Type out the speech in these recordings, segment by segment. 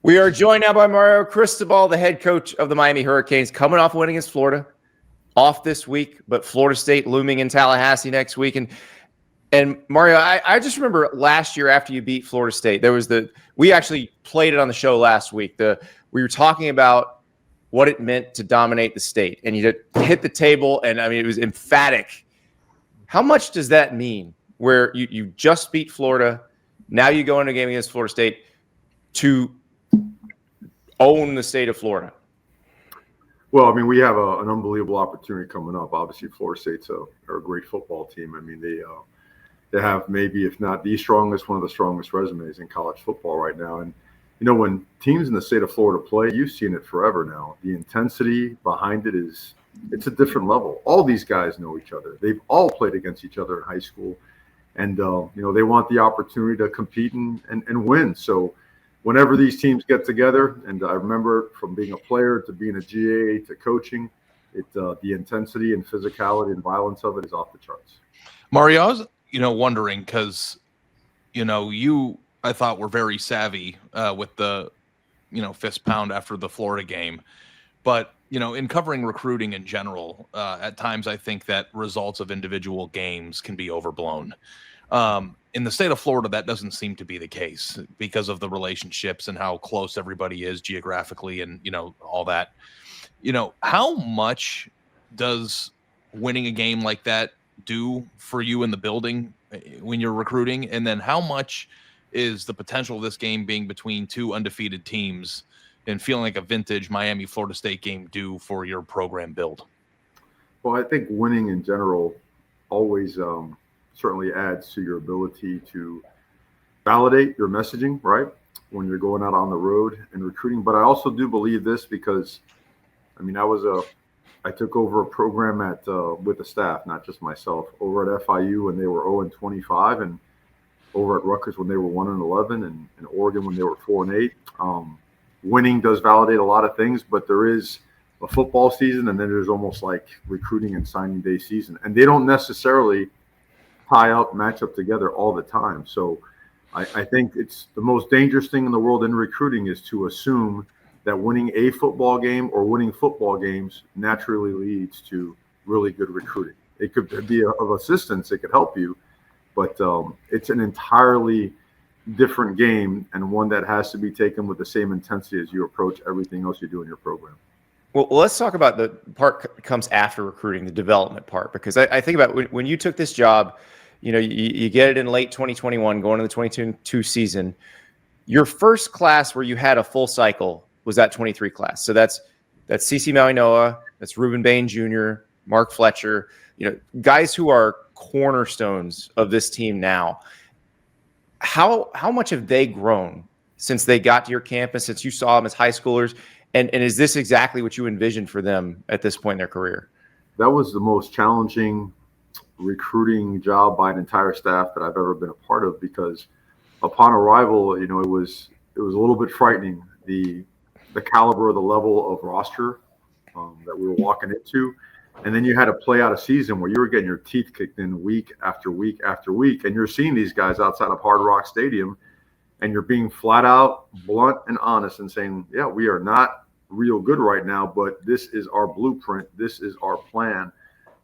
We are joined now by Mario Cristobal, the head coach of the Miami Hurricanes, coming off a win against Florida, off this week, but Florida State looming in Tallahassee next week. And Mario, I just remember last year after you beat Florida State, we actually played it on the show last week. We were talking about what it meant to dominate the state, and you hit the table, and I mean it was emphatic. How much does that mean? Where you just beat Florida, now you go into a game against Florida State to own the state of Florida? Well, I mean, we have an unbelievable opportunity coming up. Obviously, Florida State's are a great football team. I mean, they have maybe, if not the strongest, one of the strongest resumes in college football right now. And, you know, when teams in the state of Florida play, you've seen it forever now. The intensity behind it's a different level. All these guys know each other. They've all played against each other in high school. And, you know, they want the opportunity to compete and win. So whenever these teams get together, and I remember from being a player to being a GA to coaching, the intensity and physicality and violence of it is off the charts. Mario, I was, wondering because, I thought were very savvy with the, fist pound after the Florida game. But, in covering recruiting in general, at times I think that results of individual games can be overblown. In the state of Florida, that doesn't seem to be the case because of the relationships and how close everybody is geographically and, all that. How much does winning a game like that do for you in the building when you're recruiting? And then how much is the potential of this game being between two undefeated teams and feeling like a vintage Miami Florida State game do for your program build? Well, I think winning in general always certainly adds to your ability to validate your messaging, right? When you're going out on the road and recruiting. But I also do believe this because, I mean, I took over a program with the staff, not just myself, over at FIU when they were 0-25, and over at Rutgers when they were 1-11, and in Oregon when they were 4-8. Winning does validate a lot of things, but there is a football season, and then there's almost like recruiting and signing day season, and they don't necessarily match up together all the time. So I think it's the most dangerous thing in the world in recruiting is to assume that winning a football game or winning football games naturally leads to really good recruiting. It could be of assistance. It could help you, but it's an entirely different game and one that has to be taken with the same intensity as you approach everything else you do in your program. Well, let's talk about the part that comes after recruiting, the development part, because I think about when you took this job, you get it in late 2021, going into the 2022 season. Your first class where you had a full cycle was that 23 class. So that's CC Malinois, that's Rueben Bain Jr., Mark Fletcher, guys who are cornerstones of this team now. How much have they grown since they got to your campus, since you saw them as high schoolers? And is this exactly what you envisioned for them at this point in their career? That was the most challenging recruiting job by an entire staff that I've ever been a part of, because upon arrival, it was a little bit frightening, the caliber, the level of roster that we were walking into. And then you had to play out a season where you were getting your teeth kicked in week after week after week. And you're seeing these guys outside of Hard Rock Stadium, and you're being flat out blunt and honest and saying, yeah, we are not real good right now, but this is our blueprint. This is our plan.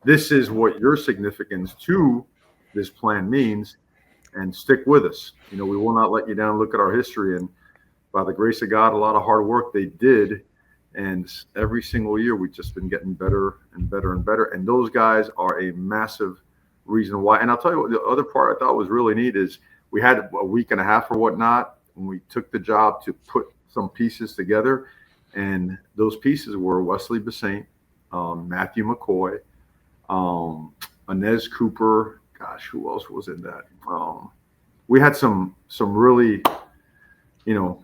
This is what your significance to this plan means, and stick with us. We will not let you down. Look at our history. And by the grace of God, a lot of hard work they did. And every single year, we've just been getting better and better and better. And those guys are a massive reason why. And I'll tell you what, the other part I thought was really neat is we had a week and a half or whatnot when we took the job to put some pieces together. And those pieces were Wesley Bassint, Matthew McCoy, Inez Cooper. Gosh, who else was in that? We had some really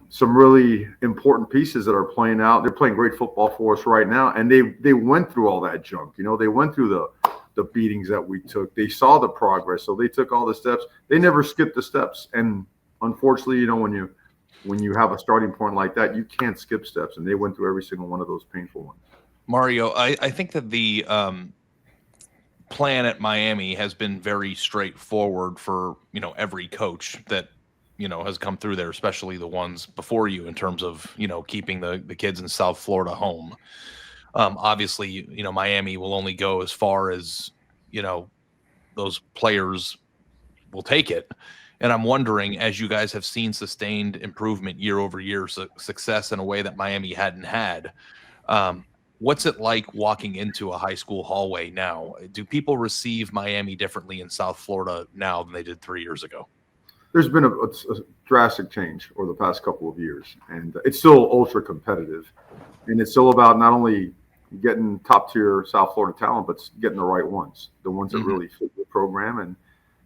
some really important pieces that are playing out. They're playing great football for us right now. And they went through all that junk. They went through the beatings that we took. They saw the progress. So they took all the steps. They never skipped the steps. And unfortunately, when you have a starting point like that, you can't skip steps. And they went through every single one of those painful ones. Mario, I think that the plan at Miami has been very straightforward for, every coach that has come through there, especially the ones before you, in terms of, keeping the kids in South Florida home. Obviously, Miami will only go as far as, those players will take it. And I'm wondering, as you guys have seen sustained improvement year over year, success in a way that Miami hadn't had, what's it like walking into a high school hallway now? Do people receive Miami differently in South Florida now than they did 3 years ago? There's been a drastic change over the past couple of years, and it's still ultra competitive. And it's still about not only getting top tier South Florida talent, but getting the right ones, the ones that really fit the program, and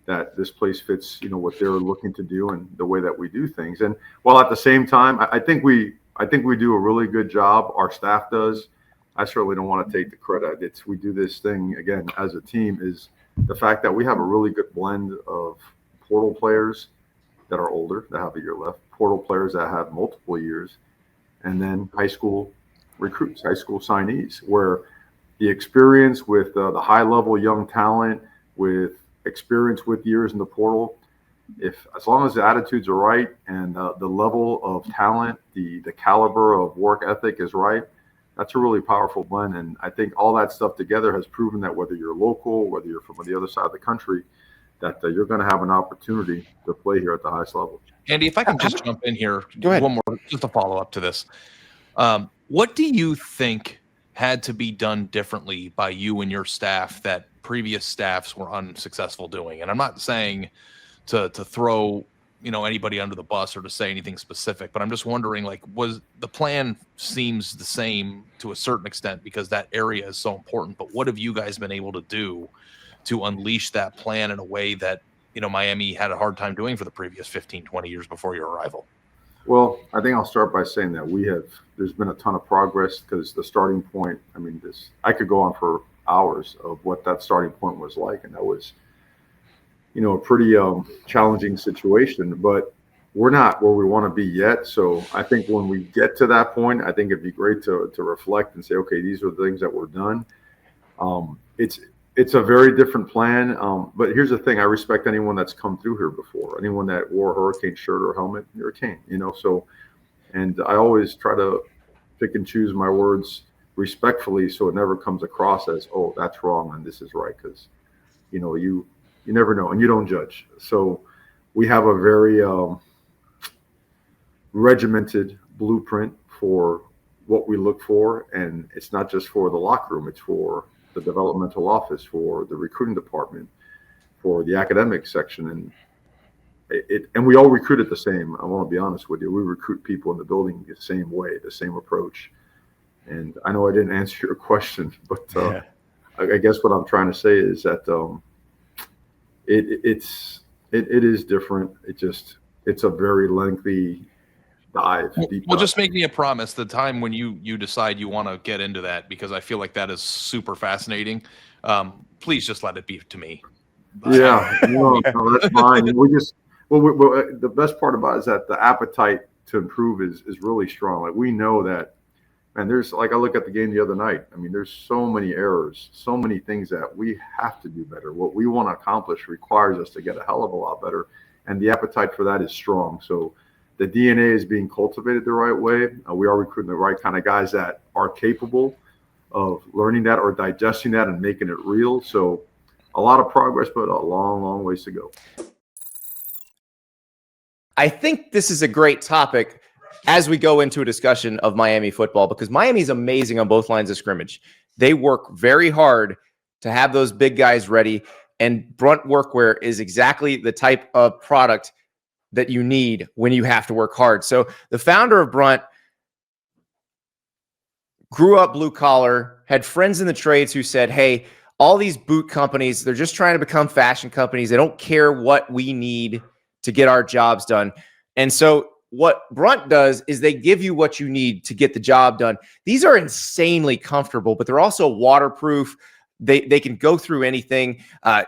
that this place fits, what they're looking to do and the way that we do things. And while at the same time, I think we do a really good job. Our staff does. I certainly don't want to take the credit. We do this thing again as a team, is the fact that we have a really good blend of portal players that are older, that have a year left, portal players that have multiple years, and then high school recruits, high school signees, where the experience with the high level young talent, with experience with years in the portal, as long as the attitudes are right and the level of talent, the caliber of work ethic is right, that's a really powerful blend. And I think all that stuff together has proven that whether you're local, whether you're from the other side of the country, that you're going to have an opportunity to play here at the highest level. Andy, if I can just jump in here, go ahead. One more, just a follow up to this. What do you think had to be done differently by you and your staff that previous staffs were unsuccessful doing? And I'm not saying to throw anybody under the bus or to say anything specific, but I'm just wondering, was the plan seems the same to a certain extent because that area is so important, but what have you guys been able to do to unleash that plan in a way that Miami had a hard time doing for the previous 15, 20 years before your arrival? Well, I think I'll start by saying that there's been a ton of progress, because the starting point, I could go on for hours of what that starting point was like. And that was, a pretty challenging situation, but we're not where we want to be yet. So I think when we get to that point, I think it'd be great to reflect and say, okay, these are the things that were done. It's a very different plan. But here's the thing. I respect anyone that's come through here before, anyone that wore a Hurricane shirt or helmet, you're a Cane, so, and I always try to pick and choose my words respectfully, so it never comes across as, oh, that's wrong and this is right. Cause you never know, and you don't judge. So we have a very regimented blueprint for what we look for. And it's not just for the locker room, it's for the developmental office, for the recruiting department, for the academic section. And we all recruit it the same. I want to be honest with you. We recruit people in the building the same way, the same approach. And I know I didn't answer your question, but I guess what I'm trying to say is that it is different. It's a very lengthy dive. Well, just make me a promise. The time when you decide you want to get into that, because I feel like that is super fascinating. Please just let it be to me. Yeah, no, that's fine. The best part about it is that the appetite to improve is really strong. Like, we know that, and there's, I look at the game the other night. There's so many errors, so many things that we have to do better. What we want to accomplish requires us to get a hell of a lot better, and the appetite for that is strong. So the DNA is being cultivated the right way. We are recruiting the right kind of guys that are capable of learning that or digesting that and making it real. So a lot of progress, but a long, long ways to go. I think this is a great topic as we go into a discussion of Miami football, because Miami is amazing on both lines of scrimmage. They work very hard to have those big guys ready, and Brunt Workwear is exactly the type of product that you need when you have to work hard. So the founder of Brunt grew up blue collar, had friends in the trades who said, hey, all these boot companies, they're just trying to become fashion companies. They don't care what we need to get our jobs done. And so what Brunt does is they give you what you need to get the job done. These are insanely comfortable, but they're also waterproof. They can go through anything.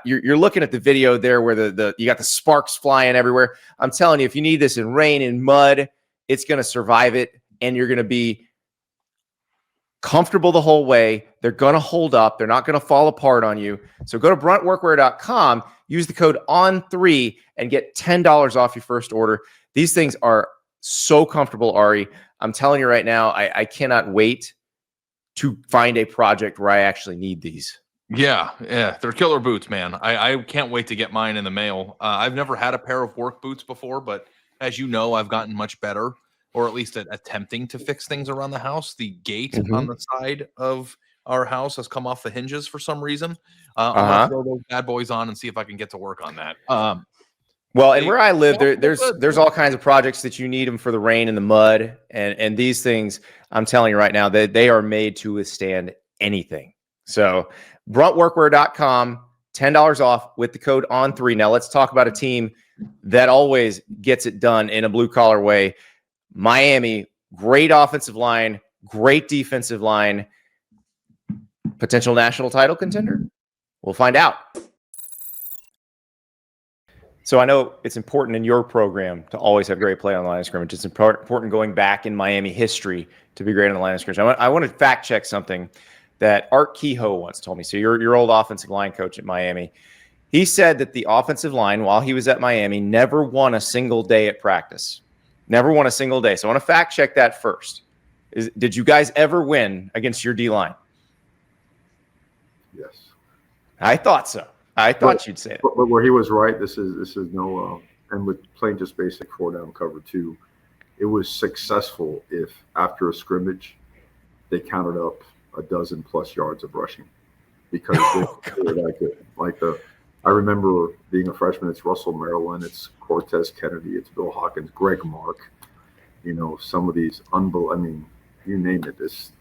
You're looking at the video there where you got the sparks flying everywhere. I'm telling you, if you need this in rain and mud, it's going to survive it, and you're going to be comfortable the whole way. They're going to hold up. They're not going to fall apart on you. So go to bruntworkwear.com, use the code ON3 and get $10 off your first order. These things are so comfortable, Ari. I'm telling you right now, I cannot wait to find a project where I actually need these. Yeah, they're killer boots, man. I can't wait to get mine in the mail. I've never had a pair of work boots before, but as you know, I've gotten much better, or at least at attempting to fix things around the house. The gate on the side of our house has come off the hinges for some reason. I'm gonna throw those bad boys on and see if I can get to work on that. Well, and where I live, there's all kinds of projects that you need them for the rain and the mud, and these things, I'm telling you right now, they are made to withstand anything. So bruntworkwear.com, $10 off with the code ON3. Now let's talk about a team that always gets it done in a blue collar way. Miami, great offensive line, great defensive line, potential national title contender. We'll find out. So I know it's important in your program to always have great play on the line of scrimmage. It's important going back in Miami history to be great on the line of scrimmage. I want to fact check something that Art Kehoe once told me. So your old offensive line coach at Miami. He said that the offensive line, while he was at Miami, never won a single day at practice. Never won a single day. So I want to fact check that first. Did you guys ever win against your D-line? Yes. I thought so. I thought you'd say it. But where he was right, this is no, and with playing just basic 4-down cover 2, it was successful if after a scrimmage they counted up a dozen plus yards of rushing because they were that good. I remember being a freshman. It's Russell Maryland, it's Cortez Kennedy, it's Bill Hawkins, Greg Mark. Some of these you name it.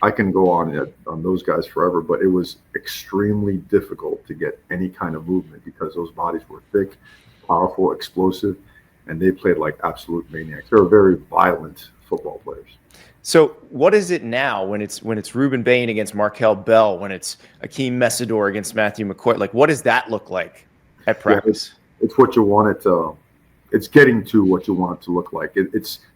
I can go on those guys forever, but it was extremely difficult to get any kind of movement because those bodies were thick, powerful, explosive, and they played like absolute maniacs. They were very violent football players. So what is it now when it's Rueben Bain against Markel Bell, when it's Akeem Messidor against Matthew McCoy? Like, what does that look like at practice? Yeah, it's what you want it to. It's getting to what you want it to look like.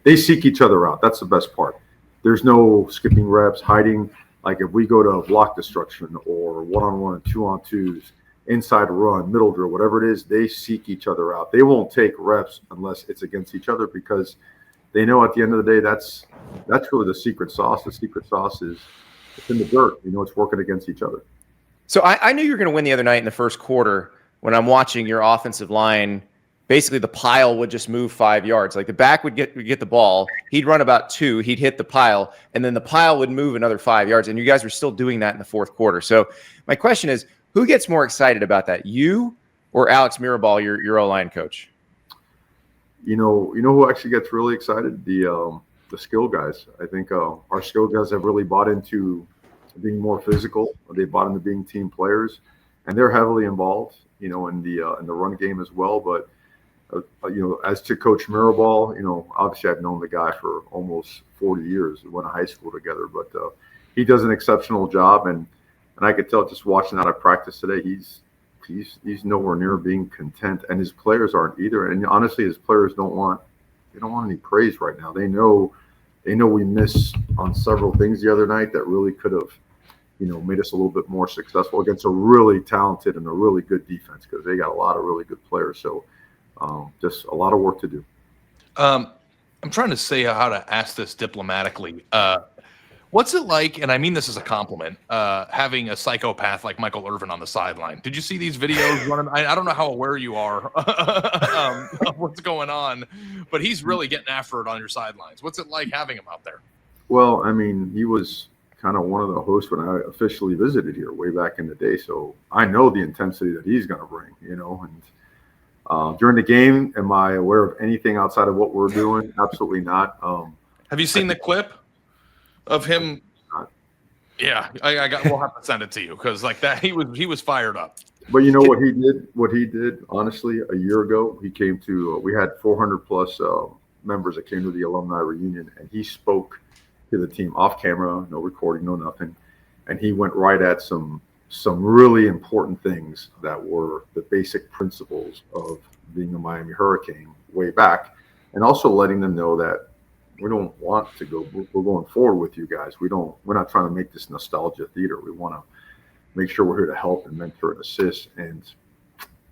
They seek each other out. That's the best part. There's no skipping reps, hiding. Like if we go to block destruction or one-on-one, 2-on-2s, inside run, middle drill, whatever it is, they seek each other out. They won't take reps unless it's against each other because they know at the end of the day that's really the secret sauce. The secret sauce is it's in the dirt. It's working against each other. So I knew you were going to win the other night in the first quarter when I'm watching your offensive line. Basically, the pile would just move 5 yards. Like the back would get the ball, he'd run about 2, he'd hit the pile, and then the pile would move another 5 yards. And you guys were still doing that in the fourth quarter. So my question is, who gets more excited about that, you or Alex Mirabal, your O-line coach? You know who actually gets really excited? The skill guys. I think our skill guys have really bought into being more physical. They bought into being team players, and they're heavily involved, in the run game as well. But as to Coach Mirabal, obviously I've known the guy for almost 40 years. We went to high school together, but he does an exceptional job, and I could tell just watching out of practice today, he's nowhere near being content, and his players aren't either. And honestly, his players don't want any praise right now. They know we missed on several things the other night that really could have, made us a little bit more successful against a really talented and a really good defense because they got a lot of really good players. So just a lot of work to do. I'm trying to say how to ask this diplomatically. What's it like, and I mean this as a compliment, having a psychopath like Michael Irvin on the sideline? Did you see these videos running? I don't know how aware you are of what's going on, but he's really getting after it on your sidelines. What's it like having him out there? Well, he was kind of one of the hosts when I officially visited here way back in the day, so I know the intensity that he's going to bring, and during the game, am I aware of anything outside of what we're doing? Absolutely not. Have you seen the clip of him? Yeah, we'll have to send it to you because like that he was fired up. But what he did honestly a year ago, he came to we had 400 plus members that came to the alumni reunion, and he spoke to the team off camera, no recording, no nothing, and he went right at some really important things that were the basic principles of being a Miami Hurricane way back, and also letting them know that want to go. We're going forward with you guys. We're not trying to make this nostalgia theater. We want to make sure we're here to help and mentor and assist. And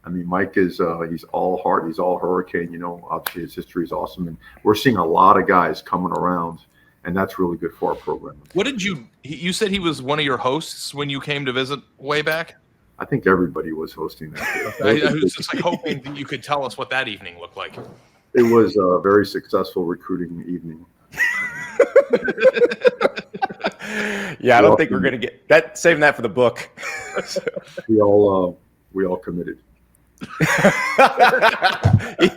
I mean, Mike is he's all heart, he's all hurricane. Obviously his history is awesome, and we're seeing a lot of guys coming around, and that's really good for our program. What did you said he was one of your hosts when you came to visit way back? I think everybody was hosting that. I was just like hoping that you could tell us what that evening looked like. It was a very successful recruiting evening. Yeah, I don't think we're going to get that. Saving that for the book. We all committed.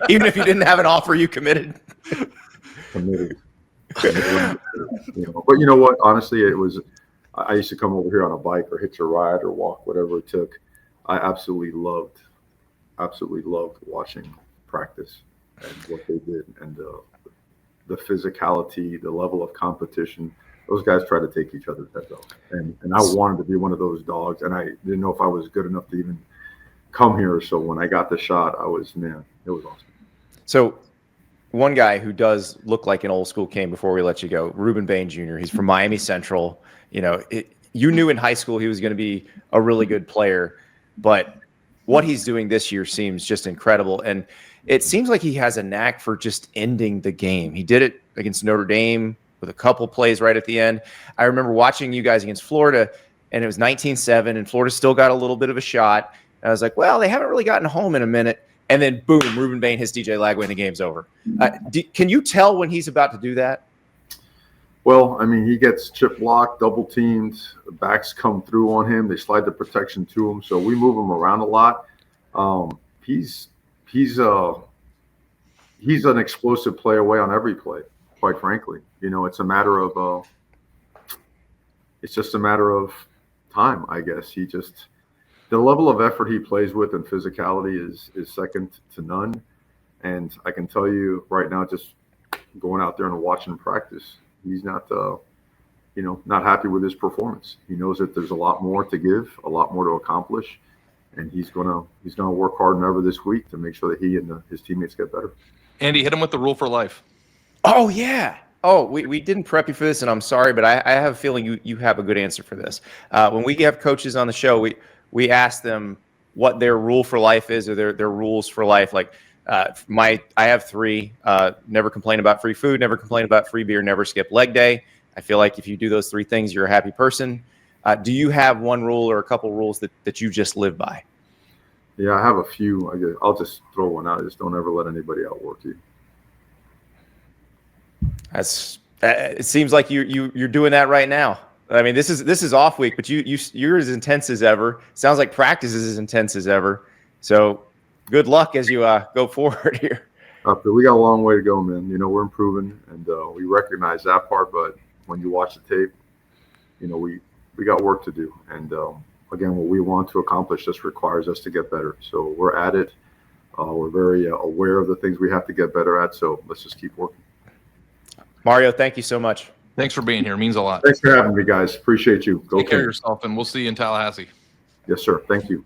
Even if you didn't have an offer, you committed. Committed. But you know what? Honestly, it was. I used to come over here on a bike or hitch a ride or walk, whatever it took. I absolutely loved watching practice and what they did, and the physicality, the level of competition. Those guys try to take each other's heads off, and I wanted to be one of those dogs, and I didn't know if I was good enough to even come here. So when I got the shot, it was awesome. So one guy who does look like an old school king before we let you go, Rueben Bain Jr. He's from Miami Central. You knew in high school he was going to be a really good player, but what he's doing this year seems just incredible. And it seems like he has a knack for just ending the game. He did it against Notre Dame with a couple plays right at the end. I remember watching you guys against Florida, and it was 19-7, and Florida still got a little bit of a shot. And I was like, well, they haven't really gotten home in a minute. And then, boom, Rueben Bain hits DJ Lagway, and the game's over. Can you tell when he's about to do that? Well, I mean, he gets chip blocked, double teamed, backs come through on him. They slide the protection to him. So we move him around a lot. He's an explosive play away on every play, quite frankly. It's just a matter of time, I guess. The level of effort he plays with and physicality is second to none. And I can tell you right now, just going out there and watching practice, he's not happy with his performance. He knows that there's a lot more to give, a lot more to accomplish, and he's gonna work hard than ever this week to make sure that he and his teammates get better. Andy, hit him with the rule for life. Oh yeah. Oh, we didn't prep you for this, and I'm sorry, but I have a feeling you have a good answer for this. When we have coaches on the show, we ask them what their rule for life is, or their rules for life. Like I have 3: never complain about free food, never complain about free beer, never skip leg day. I feel like if you do those 3 things, you're a happy person. Do you have one rule or a couple rules that you just live by? Yeah, I have a few. I'll just throw one out. Just don't ever let anybody outwork you. It seems like you're doing that right now. I mean, this is off week, but you're as intense as ever. Sounds like practice is as intense as ever. So good luck as you go forward here. We got a long way to go, man. We're improving, and we recognize that part. But when you watch the tape, we got work to do. And again, what we want to accomplish just requires us to get better. So we're at it. We're very aware of the things we have to get better at. So let's just keep working. Mario, thank you so much. Thanks for being here. It means a lot. Thanks for having me, guys. Appreciate you. Take care of yourself, and we'll see you in Tallahassee. Yes, sir. Thank you.